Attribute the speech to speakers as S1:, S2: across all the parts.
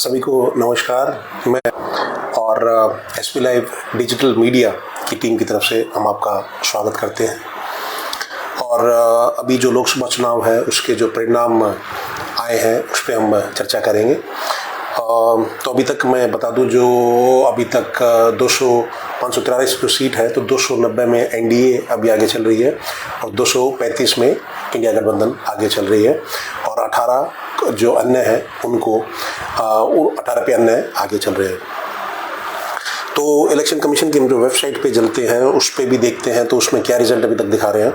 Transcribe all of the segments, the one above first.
S1: सभी को नमस्कार। मैं और एसपी लाइव डिजिटल मीडिया की टीम की तरफ से हम आपका स्वागत करते हैं। और अभी जो लोकसभा चुनाव है उसके जो परिणाम आए हैं उस पर हम चर्चा करेंगे। तो अभी तक मैं बता दूं, जो अभी तक 543 जो सीट है तो 290 में एनडीए अभी आगे चल रही है और 235 में इंडिया गठबंधन आगे चल रही है और 18 जो अन्य हैं उनको 18 पे अन्य आगे चल रहे हैं। तो इलेक्शन कमीशन की हम जो वेबसाइट पे चलते हैं उस पे भी देखते हैं तो उसमें क्या रिजल्ट अभी तक दिखा रहे हैं।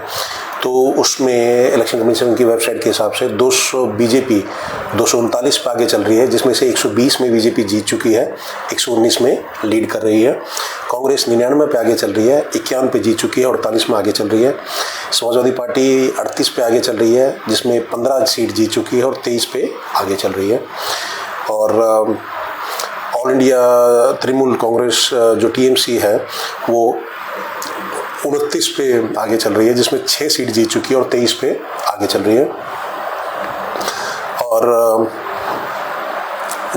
S1: तो उसमें इलेक्शन कमीशन की वेबसाइट के हिसाब से बीजेपी 239 पे आगे चल रही है, जिसमें से 120 में बीजेपी जीत चुकी है, 119 में लीड कर रही है। कांग्रेस 99 पे आगे चल रही है, 51 पे जीत चुकी है, 48 में आगे चल रही है। समाजवादी पार्टी 38 पे आगे चल रही है, जिसमें 15 सीट जीत चुकी है और 23 पे आगे चल रही है। और ऑल इंडिया तृणमूल कांग्रेस जो टीएमसी है वो 29 पे आगे चल रही है, जिसमें 6 सीट जीत चुकी है और 23 पे आगे चल रही है। और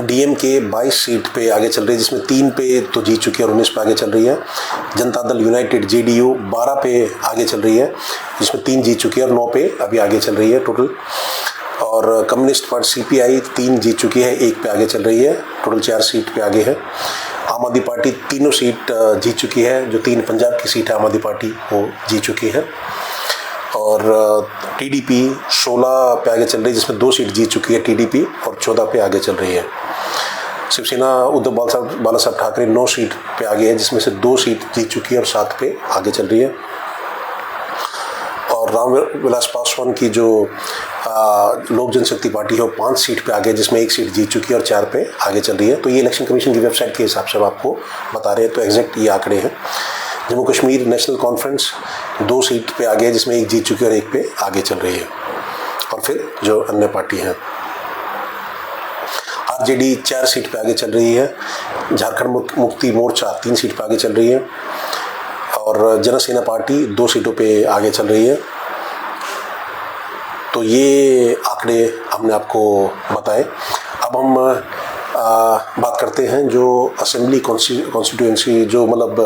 S1: डीएमके 22 सीट पे आगे चल रही है, जिसमें 3 पे तो जीत चुकी है और 19 पे आगे चल रही है। जनता दल यूनाइटेड जेडीयू 12 पे आगे चल रही है, जिसमें 3 जीत चुकी है और 9 पे अभी आगे चल रही है टोटल। और कम्युनिस्ट पार्टी सीपीआई 3 जीत चुकी है, 1 पे आगे चल रही है, टोटल 4 सीट पे आगे है। आम आदमी पार्टी तीनों सीट जीत चुकी है, जो 3 पंजाब की सीट है आम आदमी पार्टी वो जीत चुकी है। और टीडीपी 16 पे आगे चल रही है, जिसमें 2 सीट जीत चुकी है टीडीपी और 14 पे आगे चल रही है। शिवसेना उद्धव बाला साहब ठाकरे 9 सीट पे आगे है, जिसमें से 2 सीट जीत चुकी है और 7 पे आगे चल रही है। और रामविलास पासवान की जो लोक जनशक्ति पार्टी है वो 5 सीट पे आगे है, जिसमें 1 सीट जीत चुकी है और 4 पे आगे चल रही है। तो ये इलेक्शन कमीशन की वेबसाइट के हिसाब से हम आपको बता रहे हैं, तो एग्जैक्ट ये आंकड़े हैं। Jammu Kashmir national conference 2 seat पे आगे है, जिसमें 1 जीत चुकी है और 1 पे आगे चल रही है। और फिर जो अन्य पार्टी हैं, आरजेडी 4 सीट पे आगे चल रही है, झारखंड मुक्ति मोर्चा 3 सीट पे आगे चल रही है और जनसेना पार्टी 2 सीटों पे आगे चल रही है। तो ये आंकड़े हमने आपको बताए। अब हम बात करते हैं जो असेंबली कॉन्स्टिट्यूएंसी जो मतलब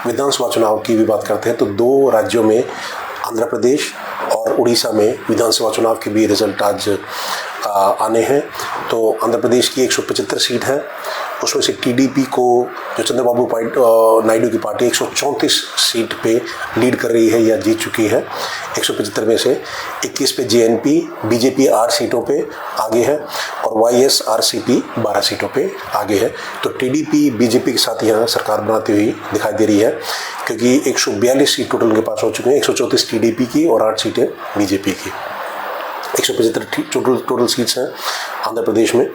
S1: विधानसभा चुनाव की भी बात करते हैं। तो 2 राज्यों में आंध्र प्रदेश और उड़ीसा में विधानसभा चुनाव के भी रिजल्ट आज आने हैं। तो आंध्र प्रदेश की 175 सीट है, उसमें से टीडीपी को जो चंद्रबाबू नायडू की पार्टी 134 सीट पे लीड कर रही है या जीत चुकी है। 175 में से 21 पे जेएनपी बीजेपी 8 सीटों पे आगे है और वाईएसआरसीपी 12 सीटों पे आगे है। तो टीडीपी बीजेपी के साथ यहाँ सरकार बनाती हुई दिखाई दे रही है, क्योंकि 142 सीट टोटल उनके पास हो चुके हैं, 134 टीडीपी की और 8 सीटें बीजेपी की। 175 टोटल सीट्स हैं आंध्र प्रदेश में।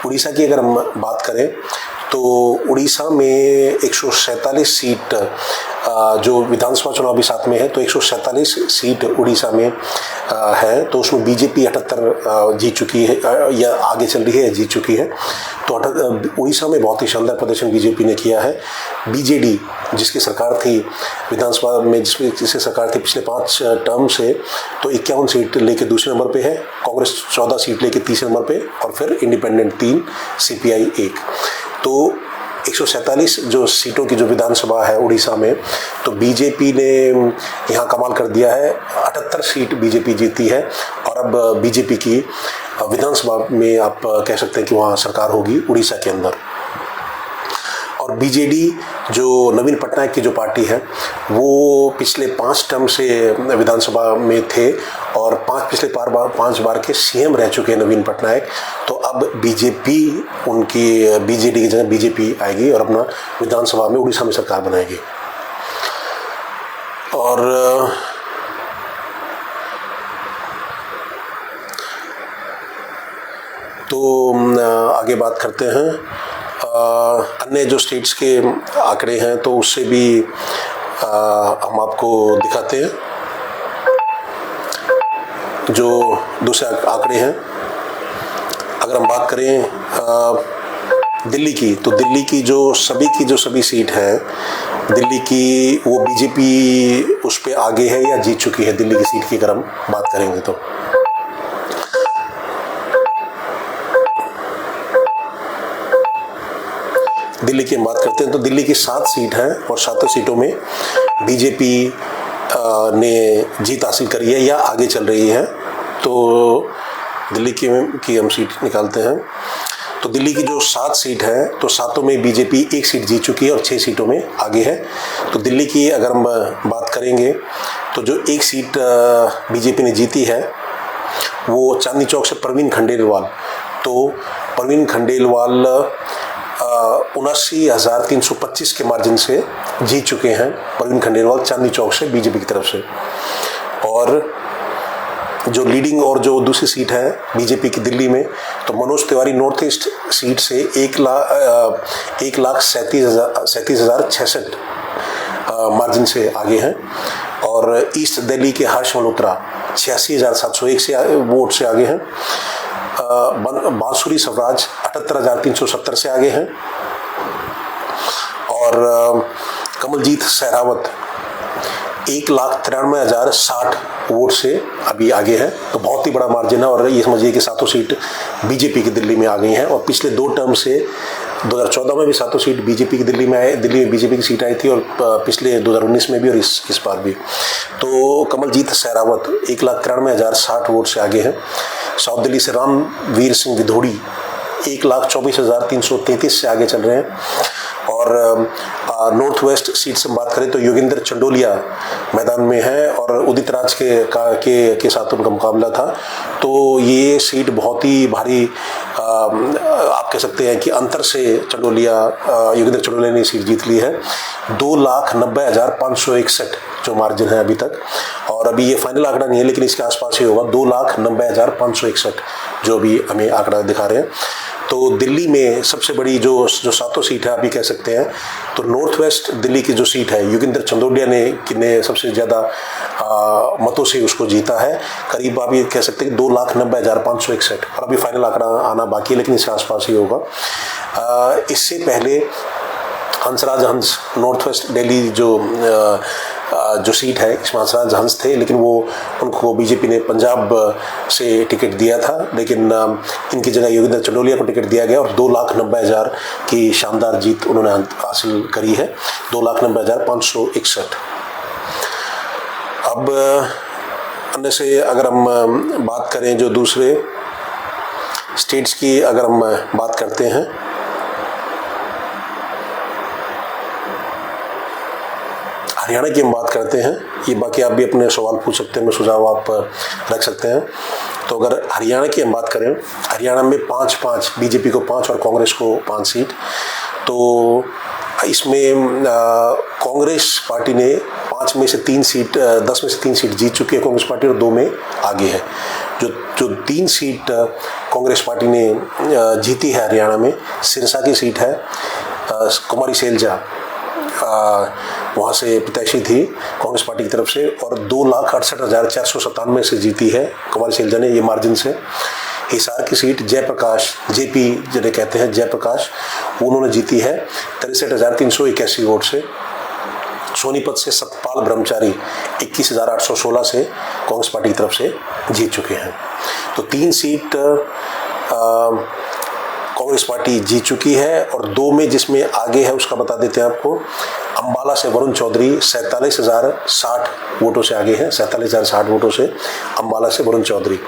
S1: उड़ीसा की अगर हम बात करें तो उड़ीसा में 147 सीट जो विधानसभा चुनाव भी साथ में है, तो 147 सीट उड़ीसा में है। तो उसमें बीजेपी 78 जीत चुकी है या आगे चल रही है, जीत चुकी है। तो उड़ीसा में बहुत ही शानदार प्रदर्शन बीजेपी ने किया है। बीजेडी जिसकी सरकार थी विधानसभा में, जिसकी सरकार थी पिछले 5 टर्म से, तो 51 सीट लेके दूसरे नंबर पे है। कांग्रेस 14 सीट लेके तीसरे नंबर पे और फिर इंडिपेंडेंट 3, सीपीआई 1। तो 147 जो सीटों की जो विधानसभा है उड़ीसा में, तो बीजेपी ने यहाँ कमाल कर दिया है। 78 सीट बीजेपी जीती है और अब बीजेपी की विधानसभा में आप कह सकते हैं कि वहाँ सरकार होगी उड़ीसा के अंदर। और बीजेडी जो नवीन पटनायक की जो पार्टी है वो पिछले 5 टर्म से विधानसभा में थे और पिछले 5 बार के सीएम रह चुके हैं नवीन पटनायक। तो अब बीजेपी उनकी बीजेडी की जगह बीजेपी आएगी और अपना विधानसभा में उड़ीसा में सरकार बनाएगी। और तो आगे बात करते हैं अन्य जो स्टेट्स के आंकड़े हैं, तो उससे भी हम आपको दिखाते हैं जो दूसरे आंकड़े हैं। अगर हम बात करें दिल्ली की, तो दिल्ली की जो सभी सीट है दिल्ली की, वो बीजेपी उस पे आगे है या जीत चुकी है दिल्ली की सीट की अगर हम बात करेंगे तो। दिल्ली की हम बात करते हैं तो दिल्ली की 7 सीट हैं और 7 सीटों में बीजेपी ने जीत हासिल करी है या आगे चल रही है। तो दिल्ली की हम सीट निकालते हैं तो दिल्ली की जो 7 सीट है तो 7 में बीजेपी 1 सीट जीत चुकी है और 6 सीटों में आगे है। तो दिल्ली की अगर हम बात करेंगे तो जो 1 सीट बीजेपी ने जीती है वो चांदनी चौक से परवीन खंडेलवाल। तो परवीन खंडेलवाल 79,325 के मार्जिन से जीत चुके हैं। परवीन खंडेलवाल चांदनी चौक से बीजेपी की तरफ से। और जो लीडिंग और जो दूसरी सीट है बीजेपी की दिल्ली में तो Manoj Tiwari north east seat से 1,37,066 मार्जिन से आगे हैं। और ईस्ट दिल्ली के हर्ष मल्होत्रा 86,701 से वोट से आगे हैं। बांसुरी स्वराज 78,370 से आगे हैं। और कमलजीत सहरावत 1,93,060 वोट से अभी आगे है। तो बहुत ही बड़ा मार्जिन है और ये समझिए कि 7 सीट बीजेपी की दिल्ली में आ गई हैं। और पिछले 2 टर्म से 2014 में भी 7 सीट बीजेपी की दिल्ली में आए, दिल्ली में बीजेपी की सीट आई थी और पिछले 2019 में भी और इस बार भी। तो कमलजीत सहरावत 1,93,060 वोट से आगे हैं। साउथ दिल्ली से रामवीर सिंह विधोड़ी 1,24,333 से आगे चल रहे हैं। और नॉर्थ वेस्ट सीट से बात करें तो योगेंद्र चंडोलिया मैदान में है और उदित राज के साथ उनका मुकाबला था। तो ये सीट बहुत ही भारी आप कह सकते हैं कि अंतर से योगेंद्र चंडोलिया ने सीट जीत ली है। 2,90,561 जो मार्जिन है अभी तक। और अभी ये फाइनल आंकड़ा नहीं है लेकिन इसके आसपास ही होगा। 2,90,561 जो अभी हमें आंकड़ा दिखा रहे हैं। तो दिल्ली में सबसे बड़ी जो 7 सीट है अभी कह सकते हैं तो नॉर्थ वेस्ट दिल्ली की जो सीट है योगेंद्र चंदोलिया ने सबसे ज़्यादा मतों से उसको जीता है। करीब आप ये कह सकते हैं कि 2,90,561 और अभी फाइनल आंकड़ा आना बाकी है लेकिन इसके आसपास ही होगा। इससे पहले हंसराज हंस नॉर्थ वेस्ट दिल्ली जो सीट है इसमें हंसराज हंस थे लेकिन उनको बीजेपी ने पंजाब से टिकट दिया था लेकिन इनकी जगह योगेंद्र चंडोलिया को टिकट दिया गया और 2,90,000 की शानदार जीत उन्होंने हासिल करी है। 2,90,561। अब अन्य से अगर हम बात करें जो दूसरे स्टेट्स की अगर हम बात करते हैं हरियाणा की हम बात करते हैं। ये बाकी आप भी अपने सवाल पूछ सकते हैं, मैं सुझाव आप रख सकते हैं। तो अगर हरियाणा की हम बात करें हरियाणा में 5-5 बीजेपी को 5 और कांग्रेस को 5 सीट। तो इसमें कांग्रेस पार्टी ने 5 में से 3 सीट 10 में से 3 सीट जीत चुकी है कांग्रेस पार्टी और 2 में आगे है। जो 3 सीट कांग्रेस पार्टी ने जीती है हरियाणा में सिरसा की सीट है। कुमारी शैलजा वहाँ से प्रत्याशी थी कांग्रेस पार्टी की तरफ से और 2,68,497 से जीती है कुमारी शैलजा ने ये मार्जिन से। हिसार की सीट जयप्रकाश जेपी जिन्हें कहते हैं जयप्रकाश उन्होंने जीती है 63,381 वोट से। सोनीपत से सतपाल ब्रह्मचारी 21,816 से कांग्रेस पार्टी की तरफ से जीत चुके हैं। तो 3 सीट कांग्रेस पार्टी जीत चुकी है और 2 में जिसमें आगे है उसका बता देते हैं आपको। अंबाला से वरुण चौधरी 47,060 वोटों से आगे हैं। 47,060 वोटों से अंबाला से वरुण चौधरी।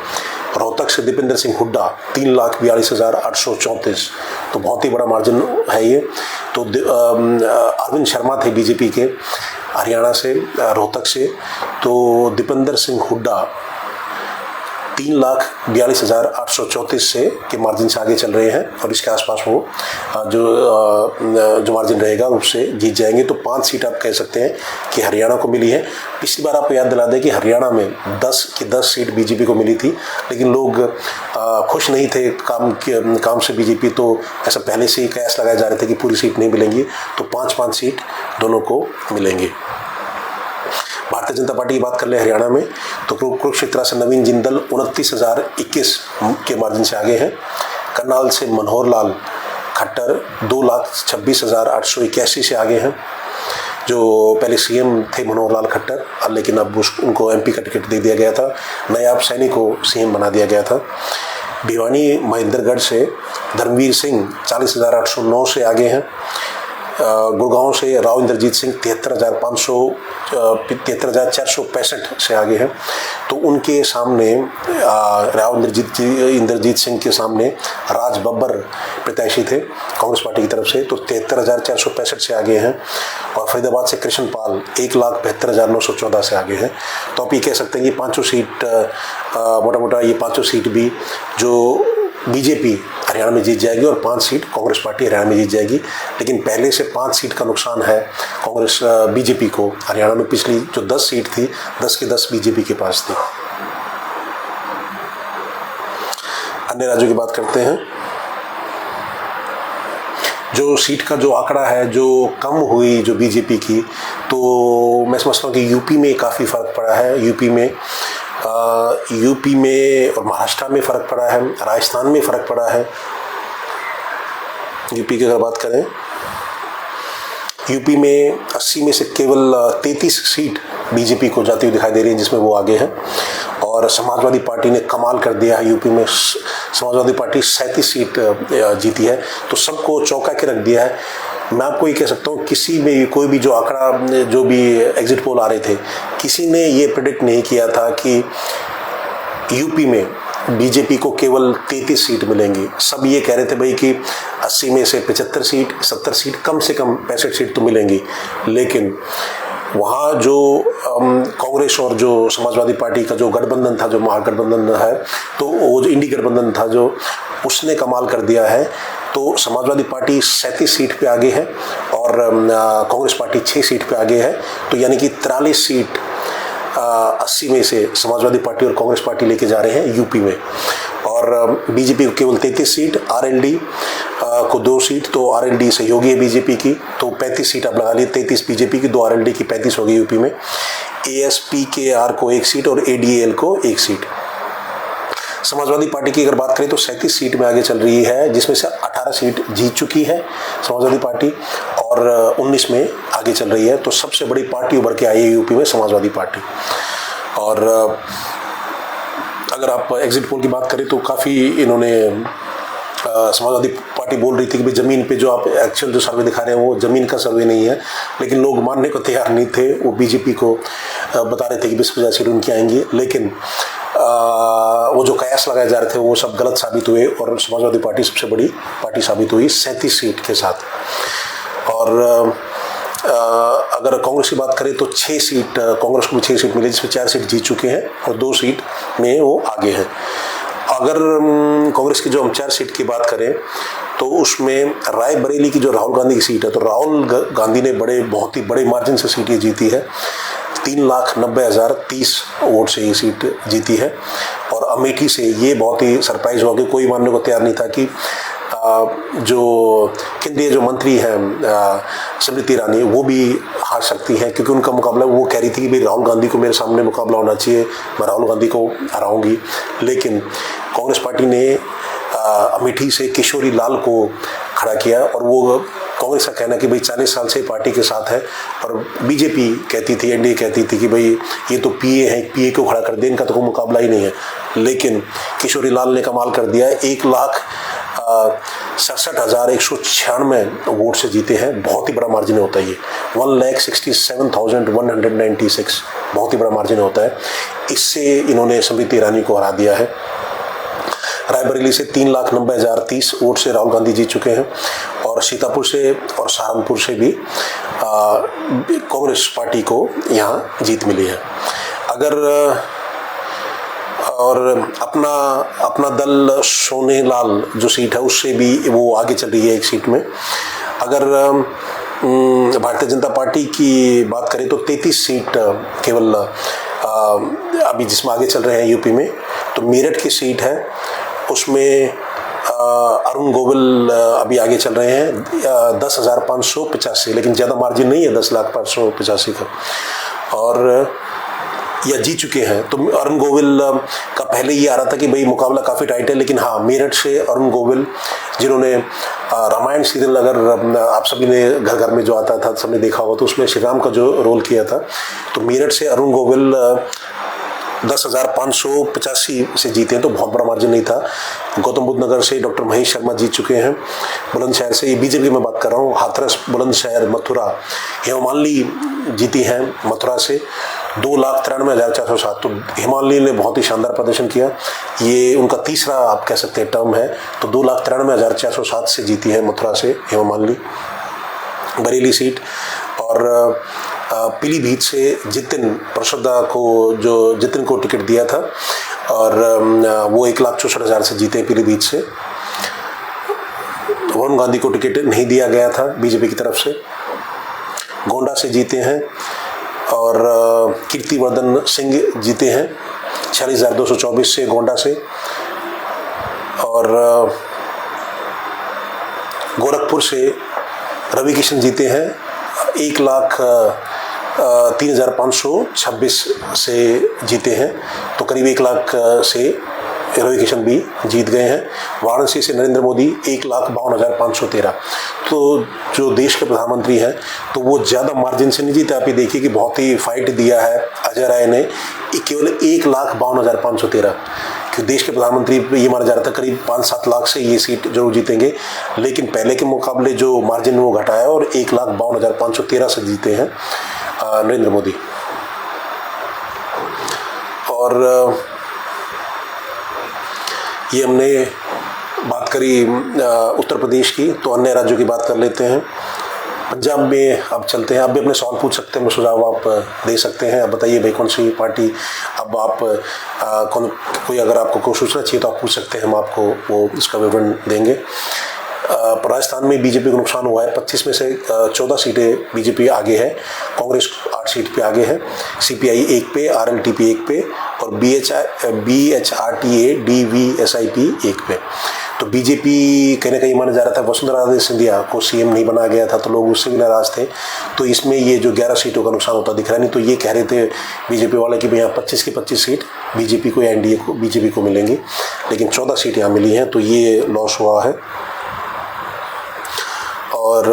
S1: रोहतक से दीपेंद्र सिंह हुड्डा 3,42,834। तो बहुत ही बड़ा मार्जिन है ये। तो अरविंद शर्मा थे बीजेपी के हरियाणा से रोहतक से। तो दीपेंद्र सिंह हुड्डा 3,42,834 से के मार्जिन से आगे चल रहे हैं और इसके आसपास वो जो मार्जिन रहेगा उससे जीत जाएंगे। तो 5 सीट आप कह सकते हैं कि हरियाणा को मिली है। पिछली बार आपको याद दिला दें कि हरियाणा में 10 की 10 सीट बीजेपी को मिली थी लेकिन लोग खुश नहीं थे काम से बीजेपी तो ऐसा पहले से ही कयास लगाए जा रहे थे कि पूरी सीट नहीं मिलेंगी। तो 5-5 सीट दोनों को मिलेंगी। भारतीय जनता पार्टी की बात कर ले हरियाणा में तो कुरुक्षेत्र से नवीन जिंदल 29,021 के मार्जिन से आगे हैं। करनाल से मनोहर लाल खट्टर 2,26,881 से आगे हैं। जो पहले सीएम थे मनोहर लाल खट्टर लेकिन अब उनको एमपी का टिकट दे दिया गया था। नायाब सैनी को सीएम बना दिया गया था। भिवानी महेंद्रगढ़ से धर्मवीर सिंह 40,809 से आगे हैं। गुड़गांव से राव इंद्रजीत सिंह 73,465 से आगे हैं। तो उनके सामने राव इंद्रजीत सिंह के सामने राज बब्बर प्रत्याशी थे कांग्रेस पार्टी की तरफ से, तो 73,465 से आगे हैं। और फरीदाबाद से कृष्ण पाल 1,72,914 से आगे हैं। तो आप ये कह सकते हैं कि पांचों सीट मोटा मोटा ये पांचों सीट भी जो बीजेपी हरियाणा में जीत जाएगी और 5 सीट कांग्रेस पार्टी हरियाणा में जीत जाएगी। लेकिन पहले से 5 सीट का नुकसान है कांग्रेस बीजेपी को हरियाणा में। पिछली जो 10 सीट थी 10 की 10 बीजेपी के पास थी। अन्य राज्यों की बात करते हैं। जो सीट का जो आंकड़ा है जो कम हुई जो बीजेपी की, तो मैं समझता हूँ कि यूपी में काफ़ी फर्क पड़ा है। यूपी में और महाराष्ट्र में फ़र्क पड़ा है, राजस्थान में फ़र्क पड़ा है। यूपी की अगर बात करें, यूपी में 80 में से केवल 33 सीट बीजेपी को जाती हुई दिखाई दे रही है, जिसमें वो आगे हैं। और समाजवादी पार्टी ने कमाल कर दिया है। यूपी में समाजवादी पार्टी 37 सीट जीती है, तो सबको चौंका के रख दिया है। मैं आपको ये कह सकता हूँ, किसी में कोई भी जो आंकड़ा जो भी एग्जिट पोल आ रहे थे, किसी ने ये प्रेडिक्ट नहीं किया था कि यूपी में बीजेपी को केवल 33 सीट मिलेंगी। सब ये कह रहे थे भाई कि 80 में से 75 सीट 70 सीट कम से कम 65 सीट तो मिलेंगी। लेकिन वहाँ जो कांग्रेस और जो समाजवादी पार्टी का जो गठबंधन था, जो महागठबंधन है, तो वो जो इंडी गठबंधन था जो उसने कमाल कर दिया है। तो समाजवादी पार्टी 37 सीट पे आगे है और कांग्रेस पार्टी 6 सीट पे आगे है। तो यानी कि 43 सीट 80 में से समाजवादी पार्टी और कांग्रेस पार्टी लेके जा रहे हैं यूपी में। और बीजेपी को केवल 33 सीट, आरएलडी को 2 सीट, तो आरएलडी सहयोगी है बीजेपी की, तो 35 सीट आप लगा ली। 33 बीजेपी की, 2 आरएलडी की, 35 होगी यूपी में। एएसपीकेआर को 1 सीट और एडीएल को 1 सीट। समाजवादी पार्टी की अगर बात करें तो 37 सीट में आगे चल रही है, जिसमें से 18 सीट जीत चुकी है समाजवादी पार्टी और 19 में आगे चल रही है। तो सबसे बड़ी पार्टी उभर के आई है यूपी में समाजवादी पार्टी। और अगर आप एग्जिट पोल की बात करें तो काफ़ी इन्होंने समाजवादी पार्टी बोल रही थी कि भाई ज़मीन पे जो आप एक्चुअल जो सर्वे दिखा रहे हैं वो ज़मीन का सर्वे नहीं है, लेकिन लोग मानने को तैयार नहीं थे। वो बीजेपी को बता रहे थे कि 20-50 सीट उनकी आएंगी, लेकिन वो जो कयास लगाए जा रहे थे वो सब गलत साबित हुए और समाजवादी पार्टी सबसे बड़ी पार्टी साबित हुई 37 सीट के साथ। और अगर कांग्रेस की बात करें तो 6 सीट कांग्रेस को भी 6 सीट मिली, जिसमें 4 सीट जीत चुके हैं और 2 सीट में वो आगे हैं। अगर कांग्रेस की जो हम 4 सीट की बात करें तो उसमें रायबरेली की जो राहुल गांधी की सीट है, तो राहुल गांधी ने बहुत ही बड़े मार्जिन से सीट ये जीती है। 3,90,030 वोट से ये सीट जीती है। और अमेठी से ये बहुत ही सरप्राइज हुआ कि कोई मानने को तैयार नहीं था कि जो केंद्रीय जो मंत्री हैं स्मृति ईरानी, वो भी हार सकती हैं, क्योंकि उनका मुकाबला, वो कह रही थी कि भाई राहुल गांधी को मेरे सामने मुकाबला होना चाहिए, मैं राहुल गांधी को हराऊंगी। लेकिन कांग्रेस पार्टी ने अमेठी से किशोरी लाल को खड़ा किया और वो कांग्रेस का कहना कि भाई 40 साल से पार्टी के साथ है, और बीजेपी कहती थी, एनडीए कहती थी कि भाई ये तो पीए है, पीए को खड़ा कर दे, इनका तो कोई मुकाबला ही नहीं है। लेकिन किशोरी लाल ने कमाल कर दिया है, 1,67,196 वोट से जीते हैं। बहुत ही बड़ा मार्जिन होता है ये, 1,67,196, बहुत ही बड़ा मार्जिन होता है। इससे इन्होंने स्मृति ईरानी को हरा दिया है। रायबरेली से 3,90,030 वोट से राहुल गांधी जीत चुके हैं और सीतापुर से और सहारनपुर से भी कांग्रेस पार्टी को यहाँ जीत मिली है। अगर और अपना दल सोनेलाल जो सीट है उससे भी वो आगे चल रही है 1 सीट में। अगर भारतीय जनता पार्टी की बात करें तो 33 सीट केवल अभी जिसमें आगे चल रहे हैं यूपी में, तो मेरठ की सीट है, उसमें अरुण गोविल अभी आगे चल रहे हैं 10,585, लेकिन ज़्यादा मार्जिन नहीं है 10,585 का, और या जीत चुके हैं। तो अरुण गोविल का पहले ये आ रहा था कि भाई मुकाबला काफ़ी टाइट है, लेकिन हाँ, मेरठ से अरुण गोविल, जिन्होंने रामायण सीरियल अगर आप सभी ने घर घर में जो आता था सबने देखा होगा, तो उसमें श्री राम का जो रोल किया था, तो मेरठ से अरुण गोविल 10,585 से जीते हैं, तो बहुत बड़ा मार्जिन नहीं था। गौतम बुद्ध नगर से डॉक्टर महेश शर्मा जीत चुके हैं। बुलंदशहर से, ये बीजेपी में बात कर रहा हूँ, हाथरस, बुलंदशहर, मथुरा, हेमा मालिनी जीती हैं मथुरा से 2,93,407। तो हेमा मालिनी ने बहुत ही शानदार प्रदर्शन किया, ये उनका तीसरा आप कह सकते हैं टर्म है। तो 2,93,407 से जीती है मथुरा से हेमा मालिनी। बरेली सीट और पीलीभीत से जितिन प्रसादा को, जो जितिन को टिकट दिया था, और वो 1,64,000 से जीते पीलीभीत से। वरुण गांधी को टिकट नहीं दिया गया था बीजेपी की तरफ से। गोंडा से जीते हैं और कीर्तिवर्धन सिंह जीते हैं 46,224 से गोंडा से। और गोरखपुर से रवि किशन जीते हैं 1,03,526 से जीते हैं। तो करीब 1 लाख से रवि किशन भी जीत गए हैं। वाराणसी से नरेंद्र मोदी 1,52,513। तो जो देश के प्रधानमंत्री हैं तो वो ज़्यादा मार्जिन से नहीं जीते। आप ये देखिए कि बहुत ही फाइट दिया है अजय राय ने, केवल 1,52,513। कि देश के प्रधानमंत्री ये माना जा रहा था करीब 5-7 लाख से ये सीट जरूर जीतेंगे, लेकिन पहले के मुकाबले जो मार्जिन वो घटाया और 1,52,513 से जीते हैं नरेंद्र मोदी। और ये हमने बात करी उत्तर प्रदेश की, तो अन्य राज्यों की बात कर लेते हैं। पंजाब में अब चलते हैं। आप भी अपने सवाल पूछ सकते हैं, सुझाव आप दे सकते हैं। अब बताइए भाई कौन सी पार्टी, अब आप कोई अगर आपको कोई सूचना चाहिए तो आप पूछ सकते हैं, हम आपको वो इसका विवरण देंगे। राजस्थान में बीजेपी को नुकसान हुआ है। 25 में से 14 सीटें बीजेपी आगे है, कांग्रेस 8 सीट पे आगे है, सीपीआई 1 पे, आरएलटीपी 1 पे और बीएचआरटीए डीवीएसआईपी 1 पे। तो बीजेपी कहीं ना कहीं माना जा रहा था, वसुंधरा राजे सिंधिया को सीएम नहीं बनाया गया था तो लोग उससे भी नाराज थे। तो इसमें ये जो 11 सीटों का नुकसान होता दिख रहा है। नहीं तो ये कह रहे थे बीजेपी वाले कि भाई यहाँ 25 की 25 सीट बीजेपी को या एनडीए को, बीजेपी को मिलेंगी, लेकिन 14 सीट यहाँ मिली हैं, तो ये लॉस हुआ है। और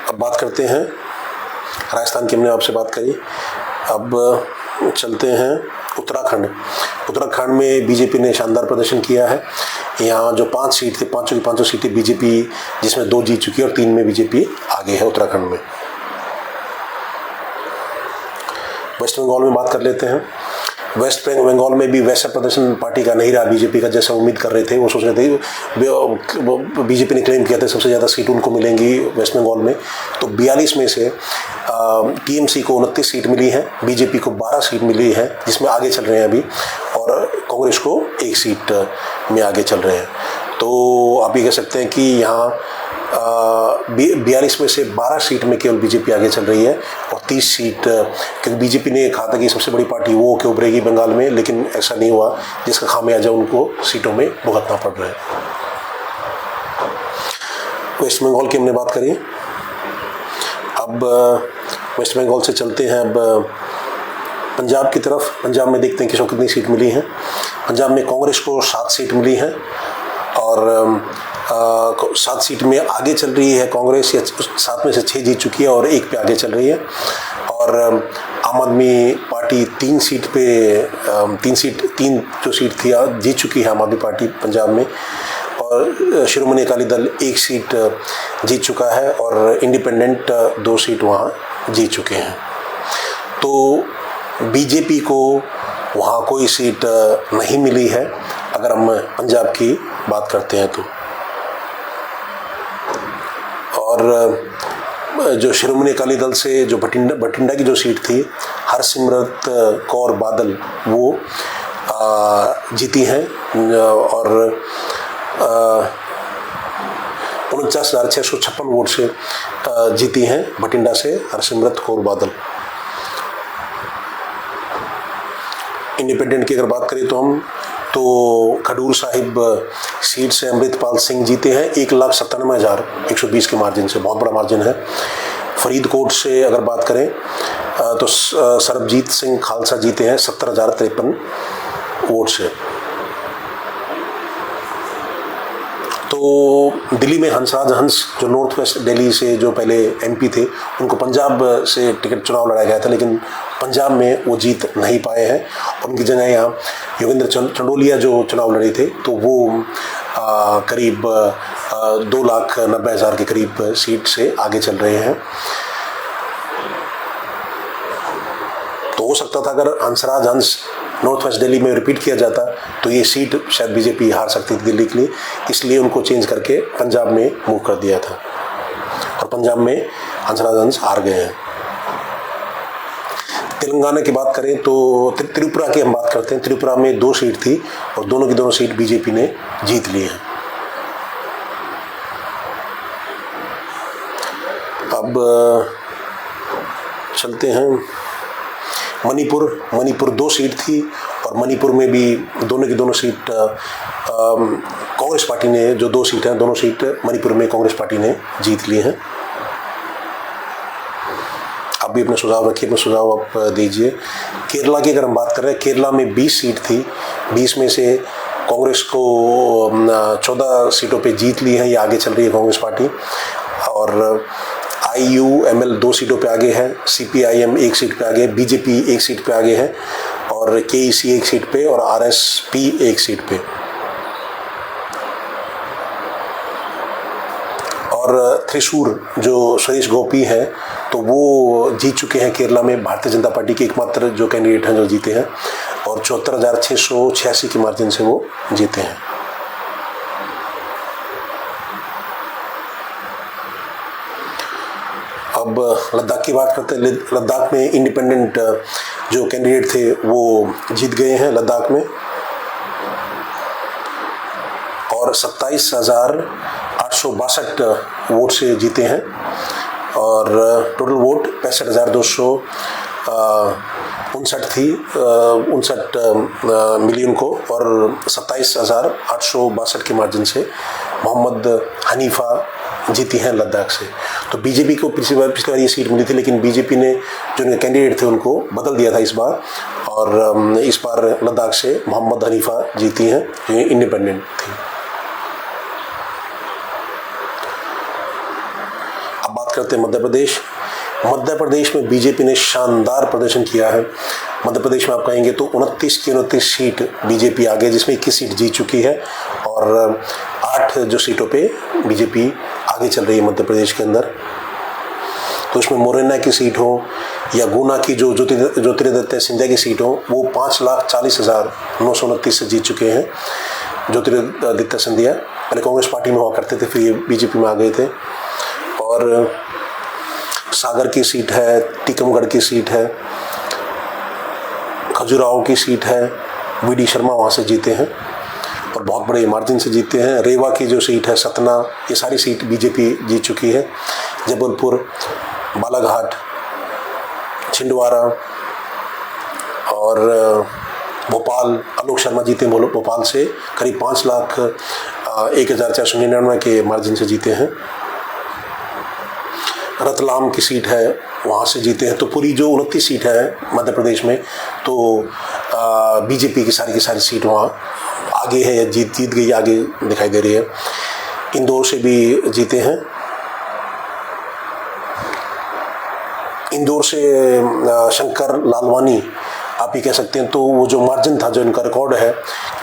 S1: अब बात करते हैं राजस्थान की, हमने आपसे बात करी। अब चलते हैं उत्तराखंड। उत्तराखंड में बीजेपी ने शानदार प्रदर्शन किया है। यहाँ जो 5 सीट थे, 5 की 5 सीटें बीजेपी, जिसमें 2 जीत चुकी है और 3 में बीजेपी आगे है उत्तराखंड में। वेस्ट बंगाल में बात कर लेते हैं। वेस्ट बंगाल में भी वैसा प्रदर्शन पार्टी का नहीं रहा बीजेपी का, जैसा उम्मीद कर रहे थे। वो सोच रहे थे, बीजेपी ने क्लेम किया था सबसे ज़्यादा सीट उनको मिलेंगी वेस्ट बंगाल में। तो 42 में से टीएमसी को 29 सीट मिली है, बीजेपी को 12 सीट मिली है जिसमें आगे चल रहे हैं अभी, और कांग्रेस को 1 सीट में आगे चल रहे हैं। तो आप ये कह सकते हैं कि यहाँ 42 में से 12 सीट में केवल बीजेपी आगे चल रही है और 30 सीट, क्योंकि बीजेपी ने कहा था कि सबसे बड़ी पार्टी वो के उभरेगी बंगाल में, लेकिन ऐसा नहीं हुआ, जिसका खामियाजा उनको सीटों में भुगतना पड़ रहा है। वेस्ट बंगाल की हमने बात करी। अब वेस्ट बंगाल से चलते हैं अब पंजाब की तरफ। पंजाब में देखते हैं किसको कितनी सीट मिली हैं। पंजाब में कांग्रेस को 7 सीट मिली हैं और 7 सीट में आगे चल रही है कांग्रेस, या 7 में से 6 जीत चुकी है और 1 पे आगे चल रही है। और आम आदमी पार्टी 3 सीट पे 3 जो सीट थी जीत चुकी है आम आदमी पार्टी पंजाब में, और शिरोमणि अकाली दल 1 सीट जीत चुका है और इंडिपेंडेंट 2 सीट वहाँ जीत चुके हैं। तो बीजेपी को वहाँ कोई सीट नहीं मिली है अगर हम पंजाब की बात करते हैं तो। और जो शिरोमणि अकाली दल से जो बठिंडा की जो सीट थी, हरसिमरत कौर बादल, वो जीती हैं और 49,656 वोट से जीती हैं बठिंडा से हरसिमरत कौर बादल। इंडिपेंडेंट की अगर बात करें तो हम खडूर साहिब सीट से अमृतपाल सिंह जीते हैं 1,97,120 के मार्जिन से, बहुत बड़ा मार्जिन है। फरीदकोट से अगर बात करें तो सरबजीत सिंह खालसा जीते हैं 70,053 वोट से। तो तो दिल्ली में हंसराज हंस जो नॉर्थ वेस्ट दिल्ली से जो पहले एमपी थे, उनको पंजाब से टिकट चुनाव लड़ाया गया था, लेकिन पंजाब में वो जीत नहीं पाए हैं। उनकी जगह यहाँ योगेंद्र चंडोलिया जो चुनाव लड़े थे, तो वो करीब 2,90,000 के करीब सीट से आगे चल रहे हैं। तो हो सकता था अगर हंसराज हंस नॉर्थ वेस्ट दिल्ली में रिपीट किया जाता तो ये सीट शायद बीजेपी हार सकती थी दिल्ली के लिए, इसलिए उनको चेंज करके पंजाब में मूव कर दिया था और पंजाब में हंसराज हंस हार गए हैं। तेलंगाना की बात करें तो त्रिपुरा की हम बात करते हैं। त्रिपुरा में 2 सीट थी और दोनों की दोनों सीट बीजेपी ने जीत ली हैं। अब चलते हैं मणिपुर 2 सीट थी और मणिपुर में भी दोनों की दोनों सीट कांग्रेस पार्टी ने, जो 2 सीट हैं, दोनों सीट मणिपुर में कांग्रेस पार्टी ने जीत ली हैं। आप भी अपने सुझाव रखिए, अपने सुझाव आप दीजिए। केरला की अगर हम बात कर रहे हैं, केरला में 20 सीट थी, 20 में से कांग्रेस को 14 सीटों पे जीत ली है, ये आगे चल रही है कांग्रेस पार्टी। और IUML 2 सीटों पे आगे है, CPIM 1 सीट पे आगे है, BJP 1 सीट पे आगे है और KEC 1 सीट पे और RSP 1 सीट पे। और त्रिशूर जो सुरेश गोपी है, तो वो जीत चुके हैं केरला में, भारतीय जनता पार्टी के एकमात्र जो कैंडिडेट हैं जो जीते हैं और 74,686 की मार्जिन से वो जीते हैं। अब लद्दाख की बात करते हैं। लद्दाख में इंडिपेंडेंट जो कैंडिडेट थे वो जीत गए हैं लद्दाख में और 27,862 वोट से जीते हैं और टोटल वोट 65,259 थी 59 मिलियन को और 27,862 के मार्जिन से मोहम्मद हनीफा जीती हैं लद्दाख से। तो बीजेपी को पिछली बार ये सीट मिली थी, लेकिन बीजेपी ने जो उनके कैंडिडेट थे उनको बदल दिया था इस बार और इस बार लद्दाख से मोहम्मद हनीफा जीती हैं जो इंडिपेंडेंट थी। अब बात करते हैं मध्य प्रदेश। मध्य प्रदेश में बीजेपी ने शानदार प्रदर्शन किया है। मध्य प्रदेश में आप कहेंगे तो 29 की 29 सीट बीजेपी आगे, जिसमें 21 सीट जीत चुकी है और 8 जो सीटों पे बीजेपी आगे चल रही है मध्य प्रदेश के अंदर। तो उसमें मोरेना की सीट हो या गुना की जो ज्योतिरादित्य सिंधिया की सीट हो, वो 5,40,929 से जीत चुके हैं। ज्योतिरादित्य सिंधिया पहले कांग्रेस पार्टी में हुआ करते थे, फिर ये बीजेपी में आ गए थे। और सागर की सीट है, टीकमगढ़ की सीट है, खजुराहो की सीट है, VD शर्मा वहाँ से जीते हैं और बहुत बड़े मार्जिन से जीते हैं। रेवा की जो सीट है, सतना, ये सारी सीट बीजेपी जीत चुकी है। जबलपुर, बालाघाट, छिंदवाड़ा और भोपाल, आलोक शर्मा जीते हैं भोपाल से, करीब 5,01,499 के मार्जिन से जीते हैं। रतलाम की सीट है, वहाँ से जीते हैं। तो पूरी जो 29 सीट है मध्य प्रदेश में, तो बीजेपी की सारी सीट वहाँ आगे है या जीत गई, आगे दिखाई दे रही है। इंदौर से भी जीते हैं। इंदौर से शंकर लालवानी आप ही कह सकते हैं। तो वो जो मार्जिन था, जो इनका रिकॉर्ड है,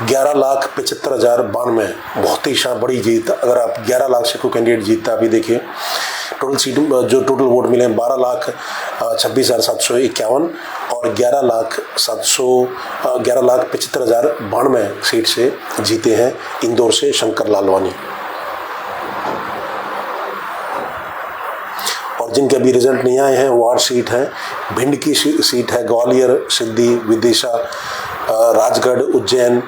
S1: 11,75,092, बहुत ही बड़ी जीत। अगर आप 11 लाख से कोई कैंडिडेट जीतता, अभी देखिए टोटल सीट जो टोटल वोट मिले 12,26,751 और 11,75,092 सीट से जीते हैं इंदौर से शंकर लालवानी। और जिनके अभी रिजल्ट नहीं आए हैं वो 8 सीट हैं। भिंड की सीट है, ग्वालियर, सिद्धि, विदिशा, राजगढ़, उज्जैन,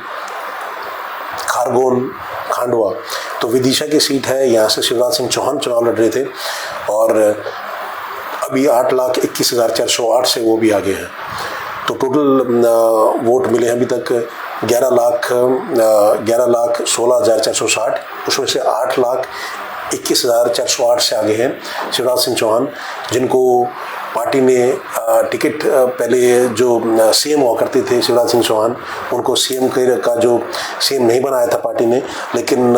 S1: खारगोन, खांडवा। तो विदिशा की सीट है, यहाँ से शिवराज सिंह चौहान चुनाव लड़ रहे थे और अभी 8,21,408 से वो भी आगे हैं। तो टोटल वोट मिले हैं अभी तक 11,16,460, उसमें से 8,21,408 से आगे हैं शिवराज सिंह चौहान, जिनको पार्टी ने टिकट पहले जो सीएम हुआ करते थे शिवराज सिंह चौहान, उनको सीएम का जो सीएम नहीं बनाया था पार्टी ने, लेकिन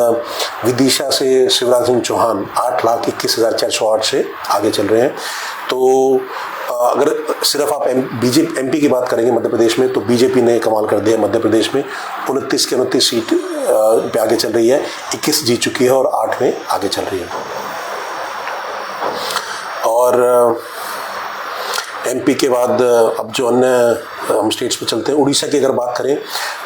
S1: विदिशा से शिवराज सिंह चौहान 8,21,408 से आगे चल रहे हैं। तो अगर सिर्फ आप एमपी की बात करेंगे मध्य प्रदेश में, तो बीजेपी ने कमाल कर दिया। मध्य प्रदेश में 29 के 29 सीट पे आगे चल रही है, 21 जीत चुकी है और 8 में आगे चल रही है। और एमपी के बाद अब जो अन्य हम स्टेट्स पे चलते हैं, उड़ीसा की अगर बात करें,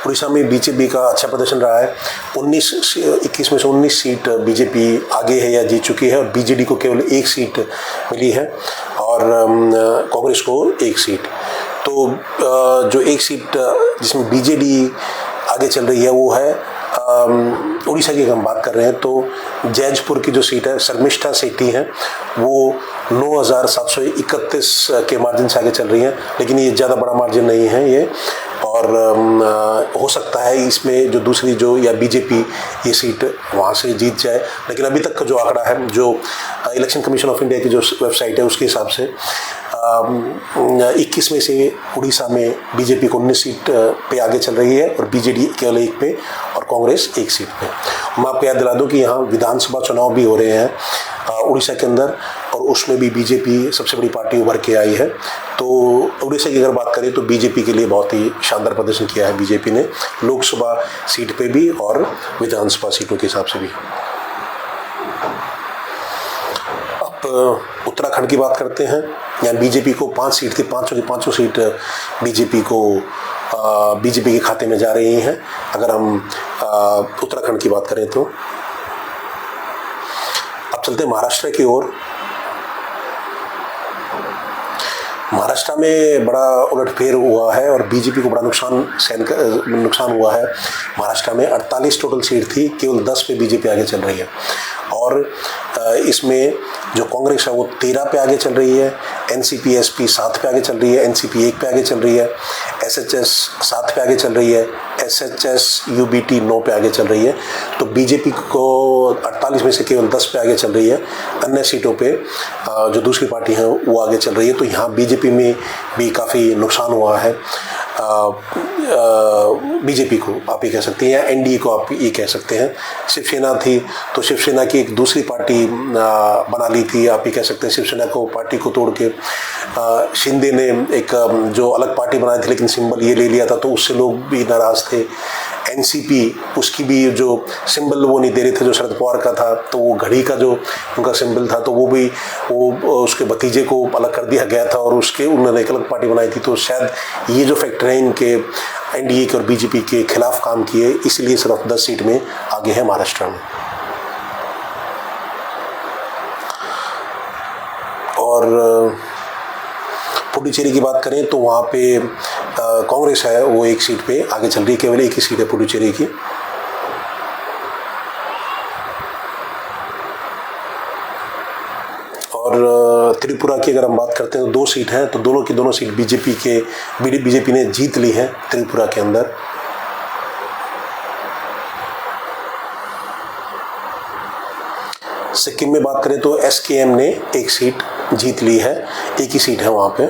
S1: उड़ीसा में बीजेपी का अच्छा प्रदर्शन रहा है। 21 में से 19 सीट बीजेपी आगे है या जीत चुकी है, और बीजेडी को केवल 1 सीट मिली है और कांग्रेस को 1 सीट। तो जो 1 सीट जिसमें बीजेडी आगे चल रही है वो है उड़ीसा की हम बात कर रहे हैं, तो जैजपुर की जो सीट है शर्मिष्ठा सेठी है, वो 9,731 के मार्जिन से आगे चल रही है, लेकिन ये ज़्यादा बड़ा मार्जिन नहीं है ये। और हो सकता है इसमें जो दूसरी जो या बीजेपी ये सीट वहाँ से जीत जाए, लेकिन अभी तक का जो आंकड़ा है, जो इलेक्शन कमीशन ऑफ इंडिया की जो वेबसाइट है उसके हिसाब से 21 में से उड़ीसा में बीजेपी को 19 सीट पे आगे चल रही है और बीजेडी केवल 1 पे और कांग्रेस 1 सीट पे। मैं आपको याद दिला दूं कि यहाँ विधानसभा चुनाव भी हो रहे हैं उड़ीसा के अंदर, और उसमें भी बीजेपी सबसे बड़ी पार्टी उभर के आई है। तो उड़ीसा की अगर बात करें तो बीजेपी के लिए बहुत ही शानदार प्रदर्शन किया है बीजेपी ने, लोकसभा सीट पे भी और विधानसभा सीटों के हिसाब से भी। उत्तराखंड की बात करते हैं, यहाँ बीजेपी को 5 सीट थी, 5 की 5 सीट बीजेपी के खाते में जा रही हैं। अगर हम उत्तराखंड की बात करें तो अब चलते हैं महाराष्ट्र की ओर। महाराष्ट्र में बड़ा उलटफेर हुआ है और बीजेपी को बड़ा नुकसान हुआ है। महाराष्ट्र में 48 टोटल सीट थी, केवल 10 पे बीजेपी आगे चल रही है, और इसमें जो कांग्रेस है वो 13 पे आगे चल रही है, एनसीपी एसपी 7 पे आगे चल रही है, एनसीपी 1 पे आगे चल रही है, एसएचएस 7 पे आगे चल रही है, एसएचएस यूबीटी 9 पे आगे चल रही है। तो बीजेपी को 48 में से केवल 10 पे आगे चल रही है, अन्य सीटों पे जो दूसरी पार्टी हैं वो आगे चल रही है। तो यहाँ बीजेपी में भी काफ़ी नुकसान हुआ है। बीजेपी को आप ये कह सकते हैं या एनडीए को आप ये कह सकते हैं। शिवसेना थी तो शिवसेना की एक दूसरी पार्टी बना ली थी, आप ये कह सकते हैं। शिवसेना को पार्टी को तोड़ के शिंदे ने एक जो अलग पार्टी बनाई थी, लेकिन सिंबल ये ले लिया था, तो उससे लोग भी नाराज थे। एनसीपी उसकी भी जो सिंबल वो नहीं दे रहे थे जो शरद पवार का था, तो वो घड़ी का जो उनका सिंबल था तो वो उसके भतीजे को अलग कर दिया गया था और उसके उन्होंने एक अलग पार्टी बनाई थी। तो शायद ये जो फैक्टर है इनके एनडीए के और बीजेपी के खिलाफ काम किए, इसलिए सिर्फ 10 सीट में आगे है महाराष्ट्र में। और पुडुचेरी की बात करें तो वहाँ पे कांग्रेस है वो 1 सीट पे आगे चल रही है, केवल 1 ही सीट है पुडुचेरी की। और त्रिपुरा की अगर हम बात करते हैं तो 2 सीट हैं, तो दोनों की दोनों सीट बीजेपी ने जीत ली है त्रिपुरा के अंदर। सिक्किम में बात करें तो एसकेएम ने 1 सीट जीत ली है, 1 ही सीट है वहाँ पे।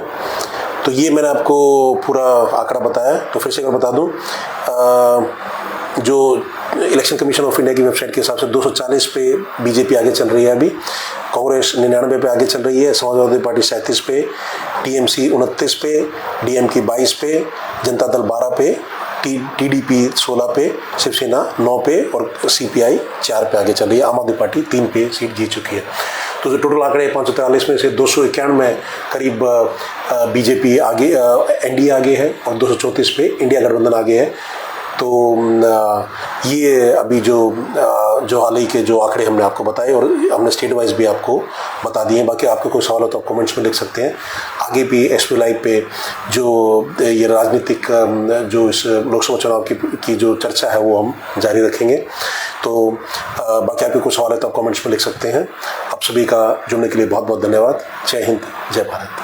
S1: तो ये मैंने आपको पूरा आंकड़ा बताया। तो फिर से अगर बता दूँ, जो इलेक्शन कमीशन ऑफ इंडिया की वेबसाइट के हिसाब से 240 पे बीजेपी आगे चल रही है अभी, कांग्रेस 99 पे आगे चल रही है, समाजवादी पार्टी 37 पे, टीएमसी 29 पे, डीएमके 22 पे, जनता दल 12 पे, टीडीपी 16 पे, शिवसेना 9 पे और सीपीआई 4 पे आगे चल रही है। आम आदमी पार्टी 3 पे सीट जीत चुकी है। तो जो टोटल आंकड़े 543 में से 291 में करीब बीजेपी आगे, एनडीए आगे है और 234 पे इंडिया गठबंधन आगे है। तो ये अभी जो हाल ही के जो आंकड़े हमने आपको बताए और हमने स्टेट वाइज भी आपको बता दिए। बाकी आपके कोई सवाल हो तो आप कमेंट्स में लिख सकते हैं। आगे भी एसपी लाइव पे जो ये राजनीतिक जो इस लोकसभा चुनाव की जो चर्चा है वो हम जारी रखेंगे। तो बाकी आपके कोई सवाल है तो आप कमेंट्स में लिख सकते हैं। आप सभी का जुड़ने के लिए बहुत बहुत धन्यवाद। जय हिंद, जय भारत।